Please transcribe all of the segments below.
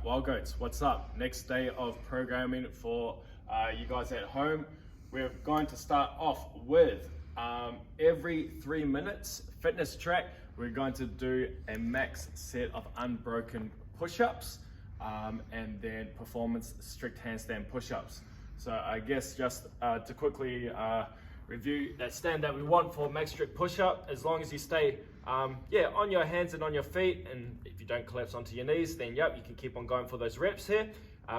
Wild Goats, what's up? Next day of programming for you guys at home. We're going to start off with every 3 minutes fitness track. We're going to do a max set of unbroken push-ups and then performance strict handstand push-ups. So I guess just to quickly review that stand that we want for max strict push-up, as long as you stay on your hands and on your feet, and if you don't collapse onto your knees, then yep, you can keep on going for those reps here.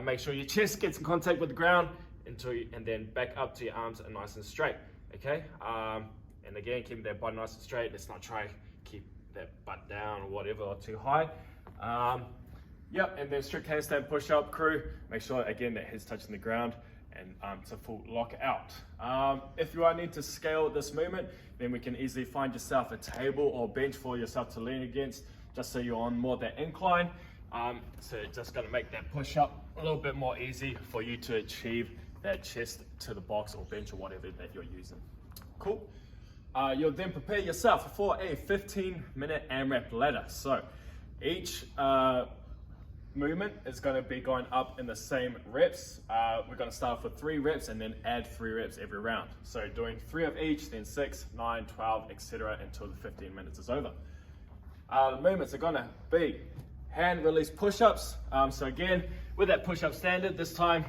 Make sure your chest gets in contact with the ground and then back up to your arms are nice and straight, okay? And again, keep that butt nice and straight. Let's not try keep that butt down or whatever or too high. And then strict handstand push-up crew. Make sure again that head's touching the ground and it's a full lock out. If you need to scale this movement, then we can easily find yourself a table or bench for yourself to lean against, just so you're on more of that incline. So just gonna make that push up a little bit more easy for you to achieve that chest to the box or bench or whatever that you're using. Cool. You'll then prepare yourself for a 15-minute AMRAP ladder. So each movement is going to be going up in the same reps. We're going to start off with 3 reps and then add 3 reps every round. So doing 3 of each, then 6, 9, 12, etc. until the 15 minutes is over. The movements are going to be hand release push-ups. So again, with that push-up standard, this time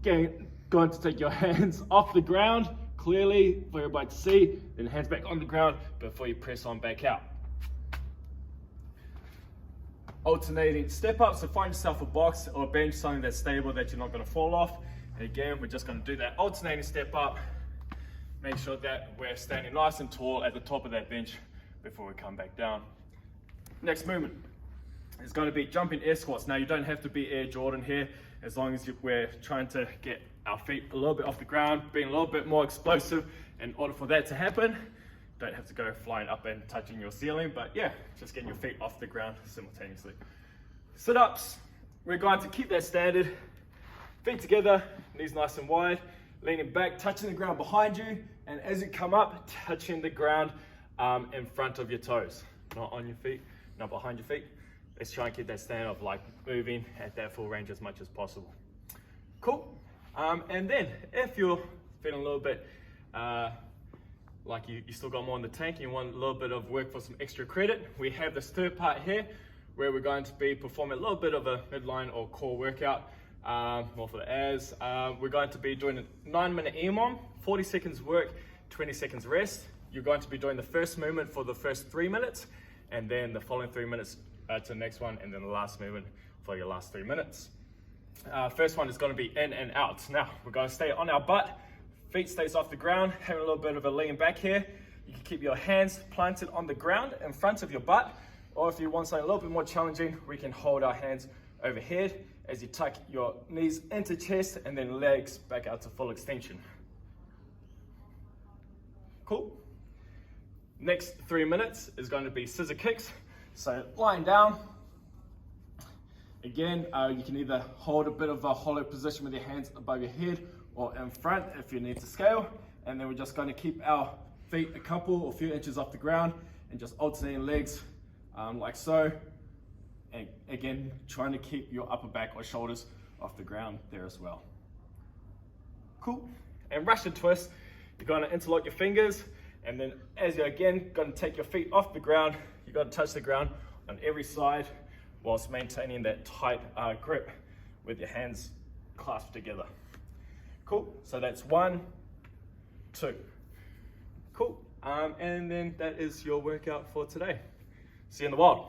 you're going to take your hands off the ground clearly for everybody to see, then hands back on the ground before you press on back out. Alternating step up, so find yourself a box or a bench, something that's stable that you're not going to fall off. And again, we're just going to do that alternating step up. Make sure that we're standing nice and tall at the top of that bench before we come back down. Next movement is going to be jumping air squats. Now you don't have to be Air Jordan here, as long as we're trying to get our feet a little bit off the ground, being a little bit more explosive. In order for that to happen, don't have to go flying up and touching your ceiling, but yeah, just getting your feet off the ground simultaneously. Sit-ups, we're going to keep that standard. Feet together, knees nice and wide, leaning back, touching the ground behind you, and as you come up, touching the ground in front of your toes. Not on your feet, not behind your feet. Let's try and keep that stand of like moving at that full range as much as possible. Cool. And then if you're feeling a little bit like you still got more in the tank, you want a little bit of work for some extra credit, we have this third part here where we're going to be performing a little bit of a midline or core workout, more for the abs. We're going to be doing a 9-minute EMOM, 40 seconds work, 20 seconds rest. You're going to be doing the first movement for the first 3 minutes, and then the following 3 minutes to the next one, and then the last movement for your last 3 minutes. First one is going to be in and out. Now we're going to stay on our butt, feet stays off the ground, having a little bit of a lean back here. You can keep your hands planted on the ground in front of your butt, or if you want something a little bit more challenging, we can hold our hands overhead as you tuck your knees into chest and then legs back out to full extension. Cool. Next 3 minutes is going to be scissor kicks. So lying down. Again, you can either hold a bit of a hollow position with your hands above your head or in front if you need to scale. And then we're just going to keep our feet a couple or few inches off the ground and just alternating legs like so. And again, trying to keep your upper back or shoulders off the ground there as well. Cool. And Russian twist, you're going to interlock your fingers, and then as you're again going to take your feet off the ground, you've got to touch the ground on every side whilst maintaining that tight grip with your hands clasped together. Cool, so that's 1, 2. Cool, and then that is your workout for today. See you in the wild.